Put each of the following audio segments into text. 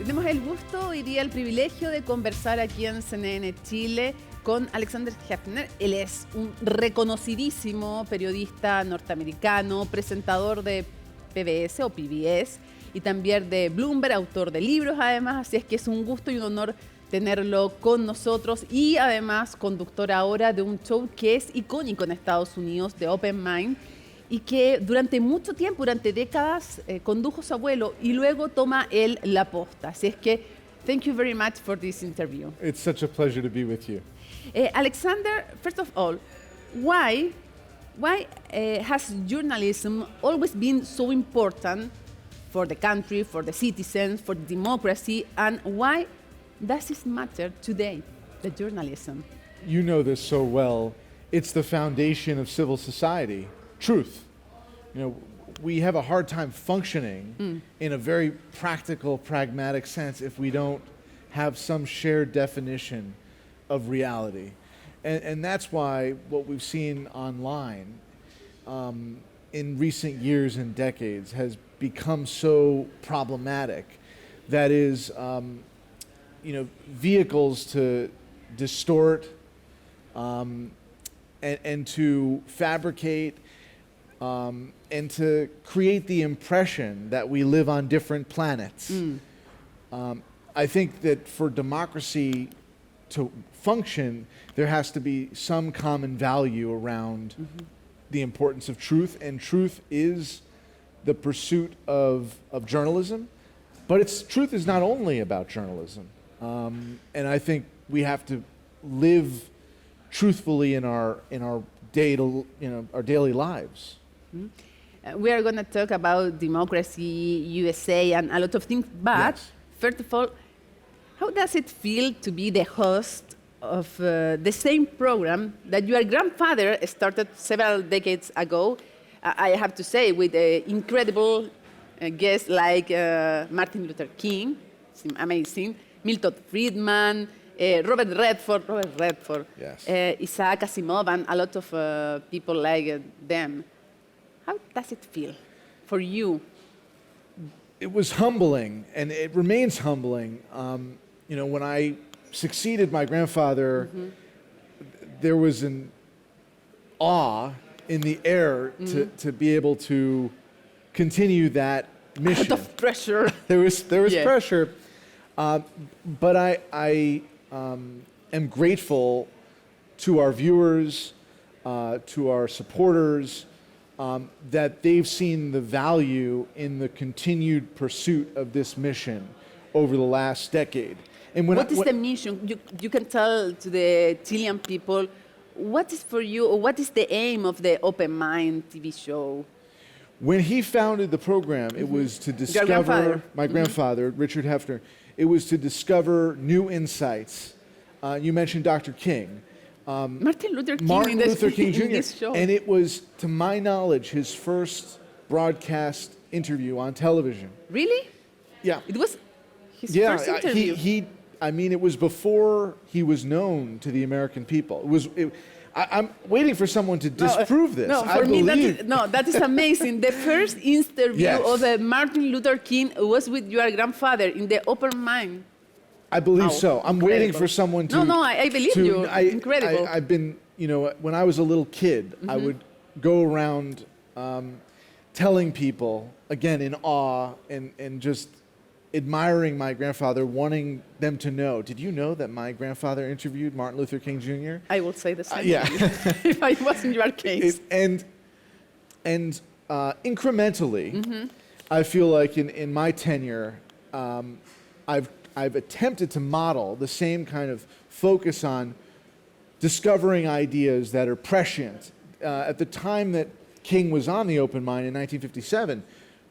Tenemos el gusto, hoy día el privilegio de conversar aquí en CNN Chile con Alexander Heffner. Él es un reconocidísimo periodista norteamericano, presentador de PBS o PBS y también de Bloomberg, autor de libros además, así es que es un gusto y un honor tenerlo con nosotros y además conductor ahora de un show que es icónico en Estados Unidos, de Open Mind, y que durante mucho tiempo, durante décadas, condujo su abuelo y luego toma él la posta. Así es que, thank you very much for this interview. It's such a pleasure to be with you. Alexander, first of all, why has journalism always been so important for the country, for the citizens, for democracy, and why does it matter today, the journalism? You know this so well. It's the foundation of civil society. Truth. You know, we have a hard time functioning in a very practical, pragmatic sense if we don't have some shared definition of reality. And that's why what we've seen online in recent years and decades has become so problematic. That is, vehicles to distort and to fabricate and to create the impression that we live on different planets. I think that for democracy to function, there has to be some common value around the importance of truth, and truth is the pursuit of journalism. But truth is not only about journalism, and I think we have to live truthfully in our daily lives. We are going to talk about democracy, USA, and a lot of things. But Yes. first of all, how does it feel to be the host of the same program that your grandfather started several decades ago? I have to say, with incredible guests like Martin Luther King, it's amazing, Milton Friedman, Robert Redford, Yes. Isaac Asimov, and a lot of people like them. How does it feel for you? It was humbling, and it remains humbling. When I succeeded my grandfather, there was an awe in the air to be able to continue that A mission. lot of pressure. There was Yeah. pressure, but I am grateful to our viewers, to our supporters, that they've seen the value in the continued pursuit of this mission over the last decade. And What is the mission? You can tell to the Chilean people, what is for you, or what is the aim of the Open Mind TV show? When he founded the program, it was to discover, grandfather. my grandfather, Richard Heffner, it was to discover new insights. You mentioned Dr. King. Martin Luther King, Martin Luther King in Jr. this show. And it was, to my knowledge, his first broadcast interview on television. Really? Yeah. It was his first interview. It was before he was known to the American people. I'm waiting for someone to disprove this. No, for me, that is amazing. The first interview Yes. of Martin Luther King was with your grandfather in the Open Mind. I believe Wow, so. I'm waiting incredible. for someone to... No, I believe you. Incredible. I've been, when I was a little kid, I would go around telling people, again, in awe and just admiring my grandfather, wanting them to know, did you know that my grandfather interviewed Martin Luther King Jr.? I will say the same Yeah. if I was in your case. And incrementally, I feel like in my tenure, I've attempted to model the same kind of focus on discovering ideas that are prescient. At the time that King was on the Open Mind in 1957,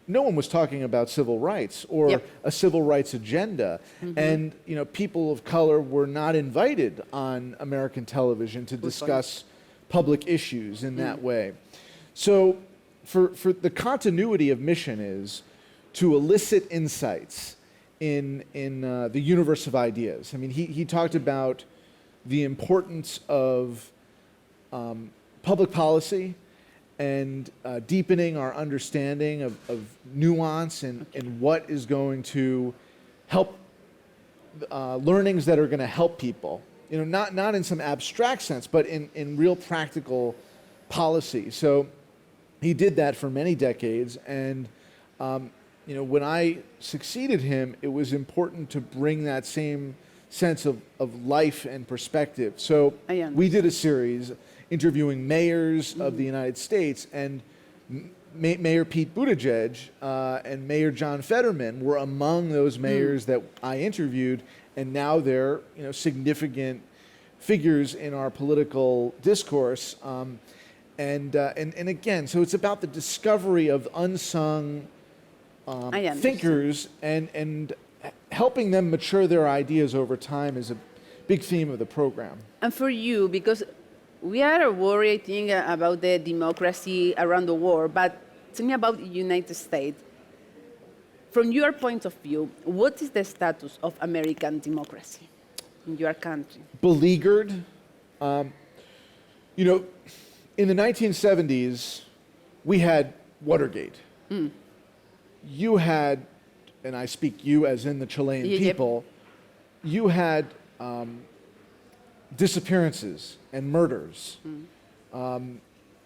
no one was talking about civil rights or a civil rights agenda. And people of color were not invited on American television to discuss public issues in that way. So for the continuity of mission is to elicit insights in the universe of ideas. I mean, he talked about the importance of public policy and deepening our understanding of nuance and what is going to help learnings that are going to help people. You know, not in some abstract sense, but in real practical policy. So he did that for many decades, and you know, when I succeeded him, it was important to bring that same sense of life and perspective. So we did a series interviewing mayors of the United States, and Mayor Pete Buttigieg and Mayor John Fetterman were among those mayors that I interviewed, and now they're, you know, significant figures in our political discourse. And again, so it's about the discovery of unsung thinkers and helping them mature their ideas over time is a big theme of the program. And for you, because we are worried, I think, about the democracy around the world, but tell me about the United States. From your point of view, what is the status of American democracy in your country? Beleaguered. You know, in the 1970s, we had Watergate. You had, and I speak you as in the Chilean people, you had disappearances and murders.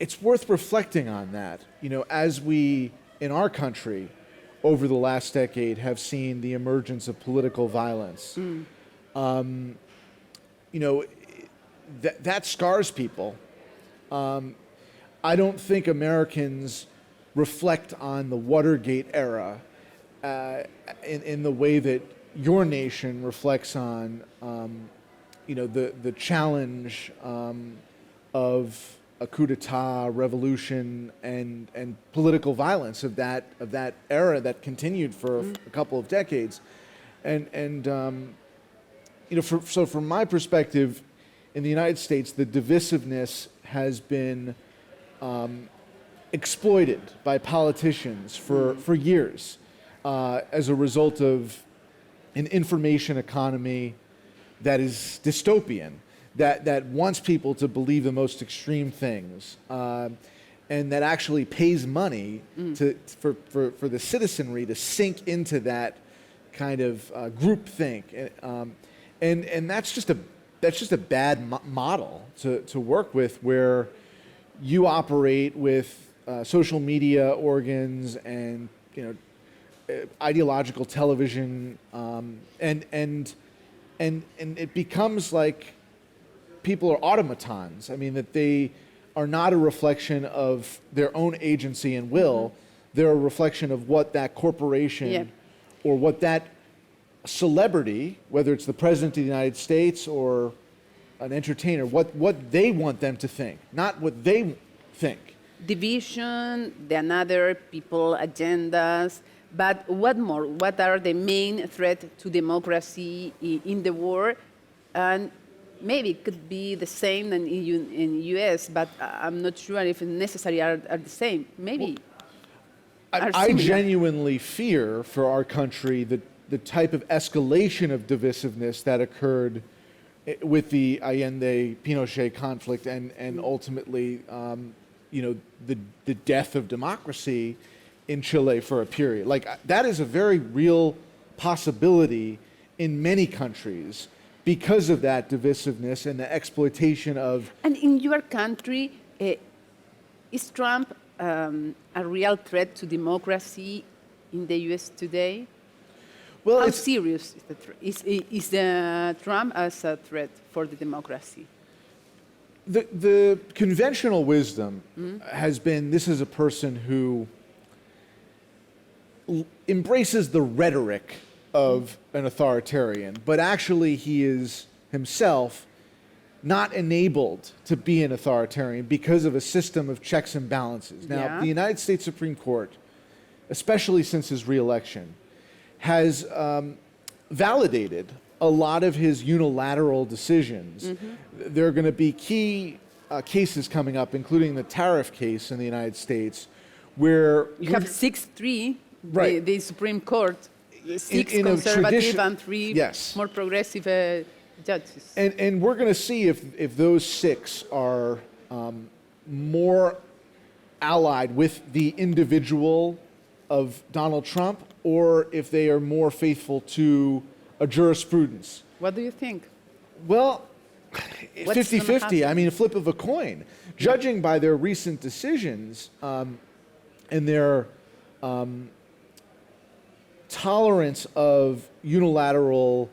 It's worth reflecting on that, you know, as we, in our country, over the last decade, have seen the emergence of political violence. You know, that scars people. I don't think Americans reflect on the Watergate era in the way that your nation reflects on, you know, the challenge of a coup d'etat, revolution, and political violence of that era that continued for a couple of decades, and you know, so from my perspective, in the United States, the divisiveness has been exploited by politicians for years as a result of an information economy that is dystopian, that wants people to believe the most extreme things, and that actually pays money for the citizenry to sink into that kind of groupthink, and that's just a bad model to work with, where you operate with social media organs and, you know, ideological television, and it becomes like people are automatons. I mean, that they are not a reflection of their own agency and will. They're a reflection of what that corporation or what that celebrity, whether it's the President of the United States or an entertainer, what they want them to think, not what they think. Division, the another people agendas, but what more? What are the main threats to democracy in the world? And maybe it could be the same in US, but I'm not sure if necessary are the same. Maybe. Well, I genuinely fear for our country the type of escalation of divisiveness that occurred with the Allende-Pinochet conflict and ultimately, you know, the death of democracy in Chile for a period. Like, that is a very real possibility in many countries because of that divisiveness and the exploitation of... And in your country, is Trump a real threat to democracy in the US today? Well, how serious is Trump as a threat for the democracy? The conventional wisdom has been, this is a person who embraces the rhetoric of an authoritarian, but actually he is himself not enabled to be an authoritarian because of a system of checks and balances. Now, the United States Supreme Court, especially since his re-election, has validated a lot of his unilateral decisions. There are going to be key cases coming up, including the tariff case in the United States, where... You have 6-3, right. the Supreme Court, 6 conservative and 3 more progressive judges. And we're going to see if those 6 are more allied with the individual of Donald Trump, or if they are more faithful to a jurisprudence. What do you think? Well, What's 50-50, I mean, a flip of a coin. Judging by their recent decisions and their tolerance of unilateral,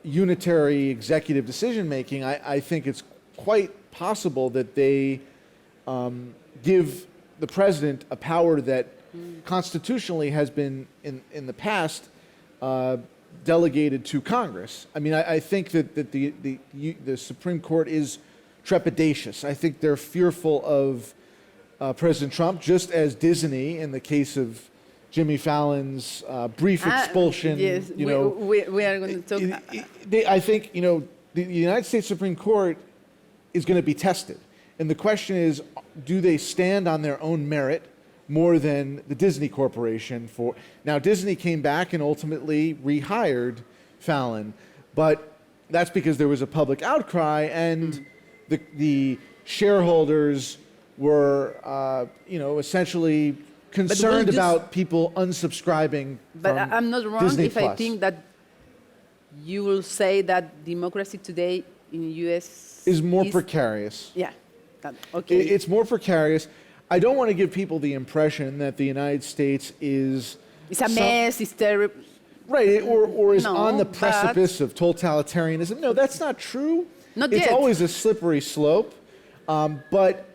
unitary executive decision-making, I think it's quite possible that they give the president a power that constitutionally has been, in the past, delegated to Congress. I mean, I think that the Supreme Court is trepidatious. I think they're fearful of President Trump, just as Disney, in the case of Jimmy Fallon's brief expulsion. Yes, you know, we are going to talk. I think, you know, the United States Supreme Court is going to be tested. And the question is, do they stand on their own merit more than the Disney Corporation for? Now, Disney came back and ultimately rehired Fallon, but that's because there was a public outcry and the shareholders were, you know, essentially concerned about people unsubscribing But from I'm not wrong Disney if Plus. I think that you will say that democracy today in the U.S. is more precarious. Yeah. Okay. It's more precarious. I don't want to give people the impression that the United States is... It's a mess, it's terrible. Right, or is No, on the precipice of totalitarianism. No, that's not true. Not it's yet. always a slippery slope. But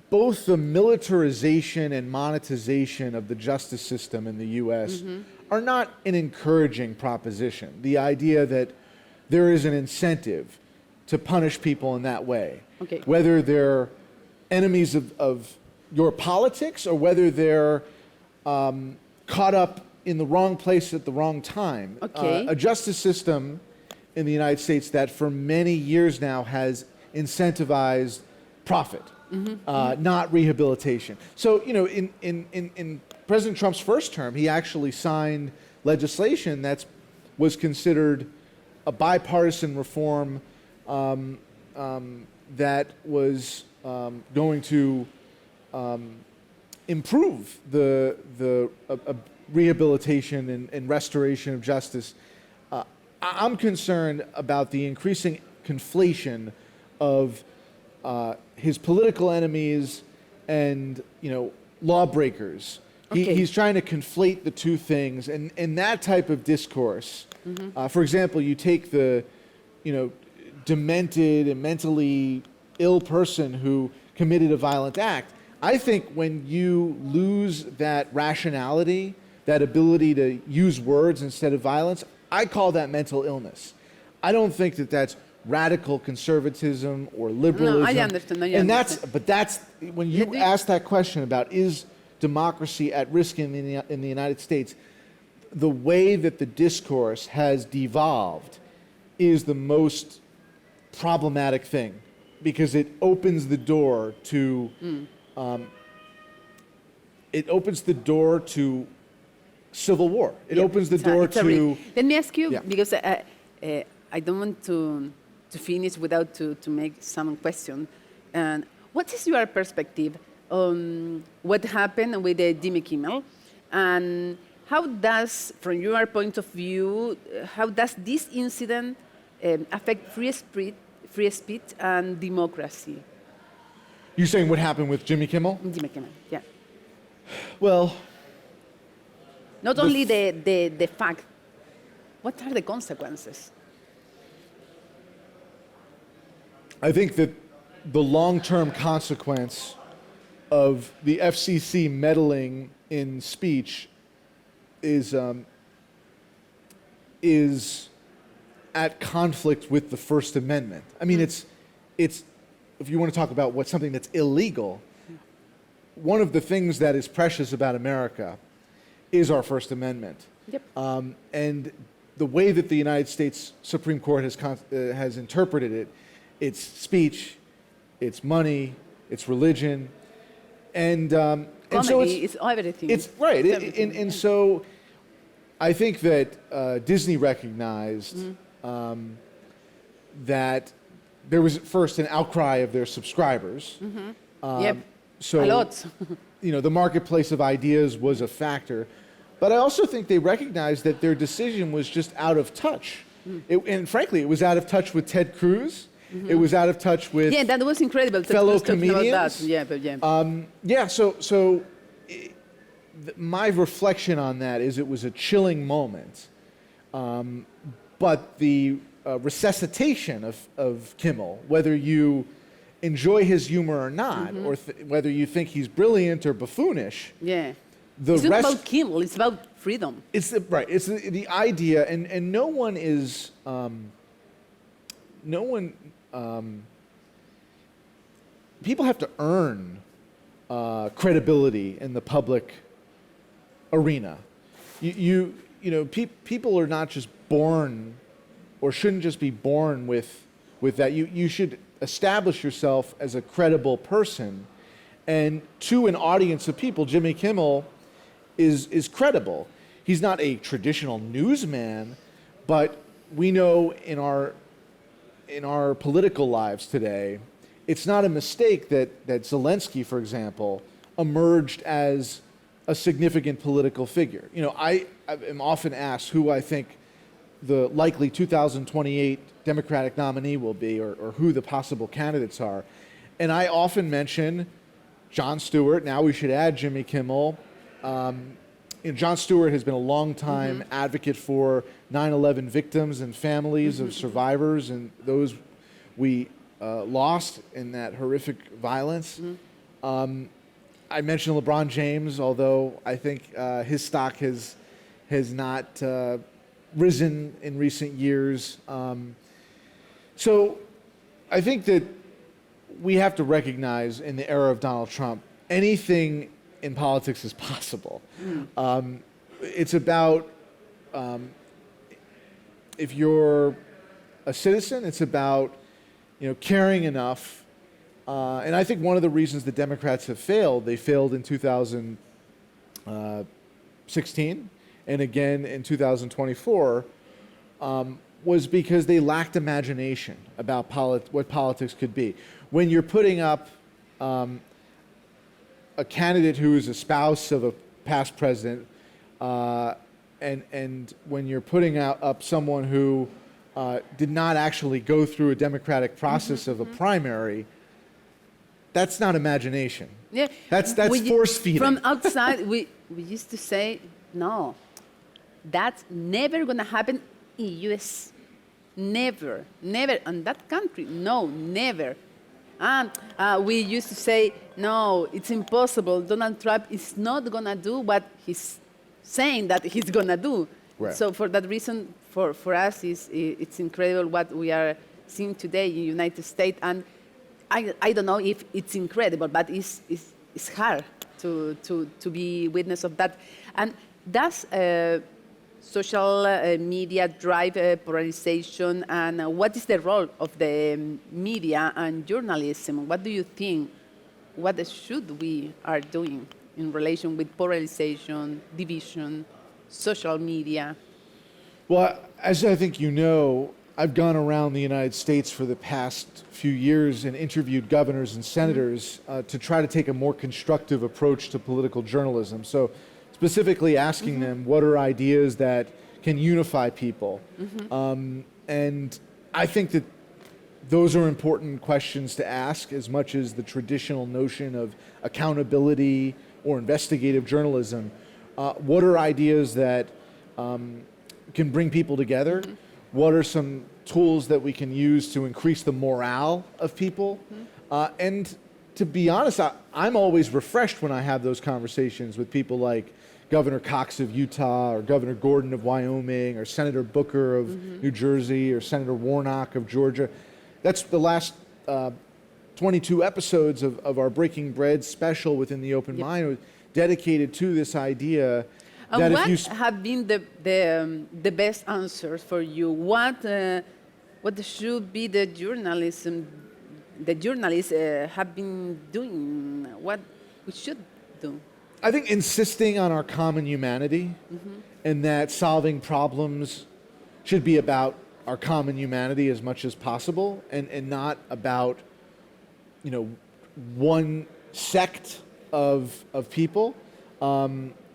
both the militarization and monetization of the justice system in the U.S. are not an encouraging proposition. The idea that there is an incentive to punish people in that way, Okay. whether they're enemies of your politics or whether they're caught up in the wrong place at the wrong time. Okay. A justice system in the United States that for many years now has incentivized profit, not rehabilitation. So, you know, in President Trump's first term, he actually signed legislation that was considered a bipartisan reform that was going to improve the rehabilitation and restoration of justice. I'm concerned about the increasing conflation of his political enemies and, you know, lawbreakers. Okay. He's trying to conflate the two things, and that type of discourse. For example, you take the, you know, demented and mentally ill person who committed a violent act. I think when you lose that rationality, that ability to use words instead of violence, I call that mental illness. I don't think that that's radical conservatism or liberalism. No, I understand. And that's when you ask that question about is democracy at risk in the United States, the way that the discourse has devolved is the most problematic thing, because it opens the door to civil war. It opens the door to... Let me ask you, Yeah. because I don't want to finish without to make some question. And what is your perspective on what happened with Jimmy Kimmel? And how does, from your point of view, how does this incident affect free speech and democracy? You're saying what happened with Jimmy Kimmel? Jimmy Kimmel, yeah. Well, Not only the fact, what are the consequences? I think that the long-term consequence of the FCC meddling in speech is at conflict with the First Amendment. I mean, it's if you want to talk about something that's illegal, one of the things that is precious about America is our First Amendment. Yep. And the way that the United States Supreme Court has interpreted it, it's speech, it's money, it's religion, and so it's everything. It's right, It's everything, and so I think that Disney recognized that there was at first an outcry of their subscribers. Yep. So A lot. you know, the marketplace of ideas was a factor, But I also think they recognized that their decision was just out of touch. And frankly, it was out of touch with Ted Cruz. It was out of touch with that was incredible. fellow comedians. My reflection on that is it was a chilling moment. But the resuscitation of Kimmel, whether you enjoy his humor or not, or whether you think he's brilliant or buffoonish, it's not about Kimmel, it's about freedom. It's the idea, and no one is people have to earn credibility in the public arena. People are not just born, or shouldn't just be born with that. You should establish yourself as a credible person, and to an audience of people, Jimmy Kimmel is credible. He's not a traditional newsman, but we know in our political lives today, it's not a mistake that Zelensky, for example, emerged as a significant political figure. I am often asked who I think the likely 2028 Democratic nominee will be, or who the possible candidates are. And I often mention Jon Stewart. Now we should add Jimmy Kimmel. Jon Stewart has been a long-time advocate for 9/11 victims and families of survivors and those we lost in that horrific violence. I mentioned LeBron James, although I think his stock has not risen in recent years. So I think that we have to recognize in the era of Donald Trump, anything in politics is possible. It's about, if you're a citizen, it's about caring enough. And I think one of the reasons the Democrats have failed, they failed in 2016 and again in 2024, was because they lacked imagination about what politics could be. When you're putting up a candidate who is a spouse of a past president, and when you're putting up someone who did not actually go through a democratic process of a primary, that's not imagination. Yeah, that's force feeding. From outside, we used to say, no, that's never going to happen in U.S. Never, never. In that country, no, never. We used to say, no, it's impossible. Donald Trump is not going to do what he's saying that he's going to do. Right. So for that reason, for us, it's incredible what we are seeing today in the United States. And I don't know if it's incredible, but it's hard to be witness of that. And does social media drive polarization, and what is the role of the media and journalism? What do you think? What should we are doing in relation with polarization, division, social media? Well, as I think you know, I've gone around the United States for the past few years and interviewed governors and senators to try to take a more constructive approach to political journalism. So specifically asking them what are ideas that can unify people. And I think that those are important questions to ask as much as the traditional notion of accountability or investigative journalism. What are ideas that can bring people together? What are some tools that we can use to increase the morale of people? And to be honest, I'm always refreshed when I have those conversations with people like Governor Cox of Utah, or Governor Gordon of Wyoming, or Senator Booker of New Jersey, or Senator Warnock of Georgia. That's the last 22 episodes of our Breaking Bread special within the Open Mind, dedicated to this idea. And what have been the best answers for you? What should be the journalists have been doing? What we should do? I think insisting on our common humanity, and that solving problems should be about our common humanity as much as possible, and not about one sect of people.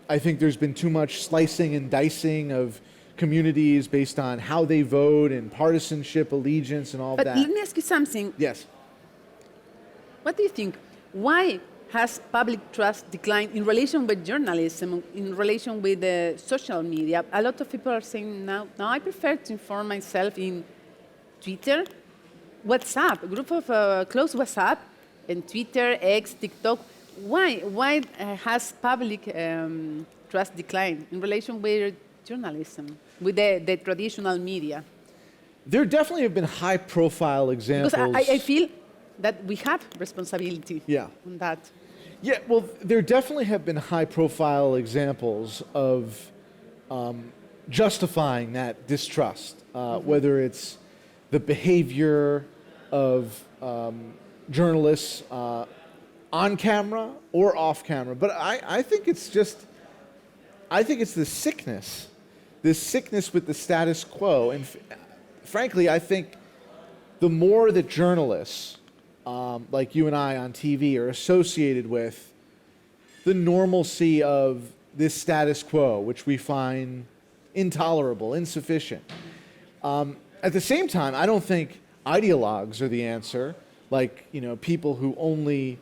I think there's been too much slicing and dicing of communities based on how they vote and partisanship, allegiance, and all But that. let me ask you something. Yes. What do you think? Why has public trust declined in relation with journalism, in relation with the social media? A lot of people are saying now I prefer to inform myself in Twitter, WhatsApp, a group of close WhatsApp, and Twitter, X, TikTok. Why has public trust declined in relation with journalism, with the traditional media? There definitely have been high-profile examples. Because I feel that we have responsibility on that. Yeah, well, there definitely have been high-profile examples of justifying that distrust, whether it's the behavior of journalists on camera or off camera. But I think it's the sickness, this sickness with the status quo. And frankly, I think the more that journalists, like you and I on TV, are associated with the normalcy of this status quo, which we find intolerable, insufficient. At the same time, I don't think ideologues are the answer, like, people who only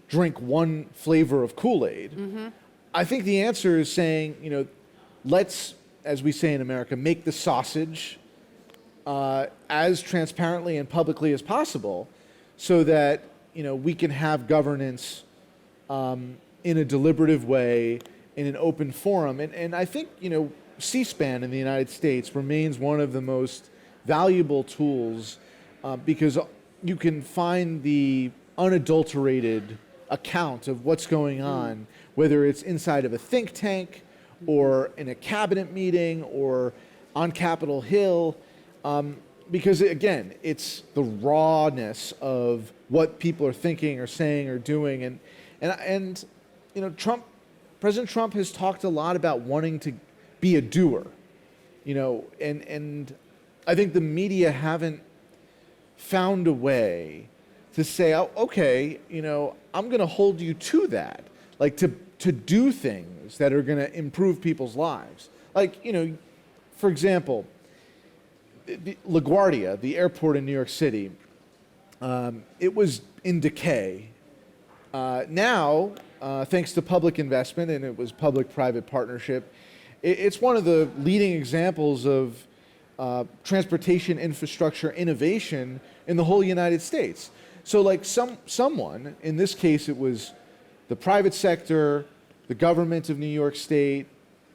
drink one flavor of Kool-Aid. Mm-hmm. I think the answer is saying, let's, as we say in America, make the sausage as transparently and publicly as possible, so that we can have governance in a deliberative way, in an open forum. And I think C-SPAN in the United States remains one of the most valuable tools because you can find the unadulterated account of what's going on, whether it's inside of a think tank or in a cabinet meeting or on Capitol Hill. Because again, it's the rawness of what people are thinking or saying or doing, and President Trump has talked a lot about wanting to be a doer, and I think the media haven't found a way to say, oh, okay, I'm going to hold you to that, like to do things that are going to improve people's lives, like for example. LaGuardia, the airport in New York City, it was in decay. Now, thanks to public investment, and it was public-private partnership, it's one of the leading examples of transportation infrastructure innovation in the whole United States. So like someone, in this case it was the private sector, the government of New York State,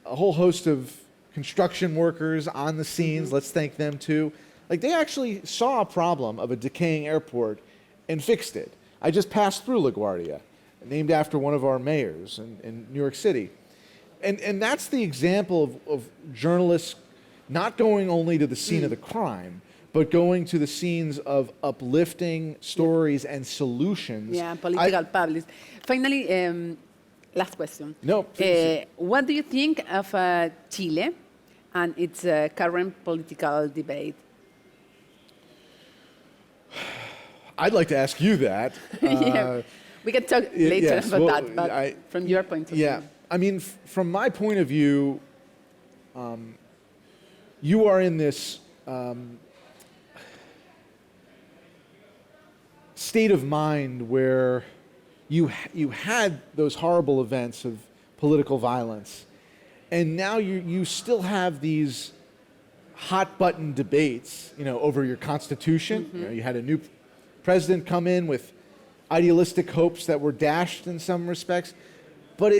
a whole host of construction workers on the scenes, let's thank them too. Like they actually saw a problem of a decaying airport and fixed it. I just passed through LaGuardia, named after one of our mayors in New York City. And that's the example of journalists not going only to the scene of the crime, but going to the scenes of uplifting stories and solutions. Yeah, political public. Finally, last question. No. What do you think of Chile and its current political debate? I'd like to ask you that. Yeah, we can talk later about that, but from your point of view. Yeah, I mean, from my point of view, you are in this state of mind where you had those horrible events of political violence, and now you still have these hot button debates, over your constitution. You had a new president come in with idealistic hopes that were dashed in some respects, but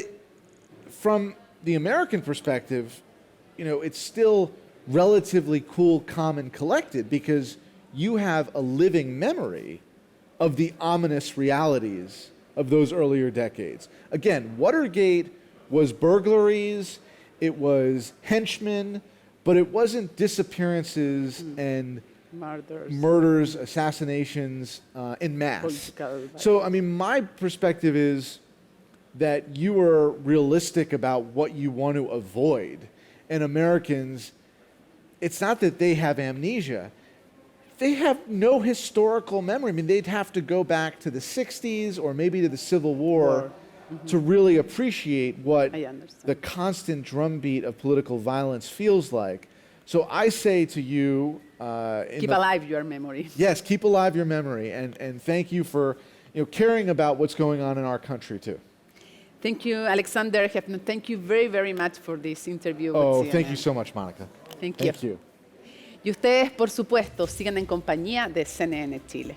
from the American perspective, it's still relatively cool, calm, and collected because you have a living memory of the ominous realities of those earlier decades. Again, Watergate was burglaries, it was henchmen, but it wasn't disappearances and murders, assassinations en masse. So, I mean, my perspective is that you are realistic about what you want to avoid. And Americans, it's not that they have amnesia. They have no historical memory. I mean, they'd have to go back to the 60s or maybe to the Civil War to really appreciate what I understand. the constant drumbeat of political violence feels like. So I say to you, Keep alive your memory. yes, keep alive your memory, and thank you for caring about what's going on in our country too. Thank you, Alexander Heffner. Thank you very, very much for this interview with CNN. Thank you so much, Monica. Thank you. Thank you. Y ustedes, por supuesto, sigan en compañía de CNN Chile.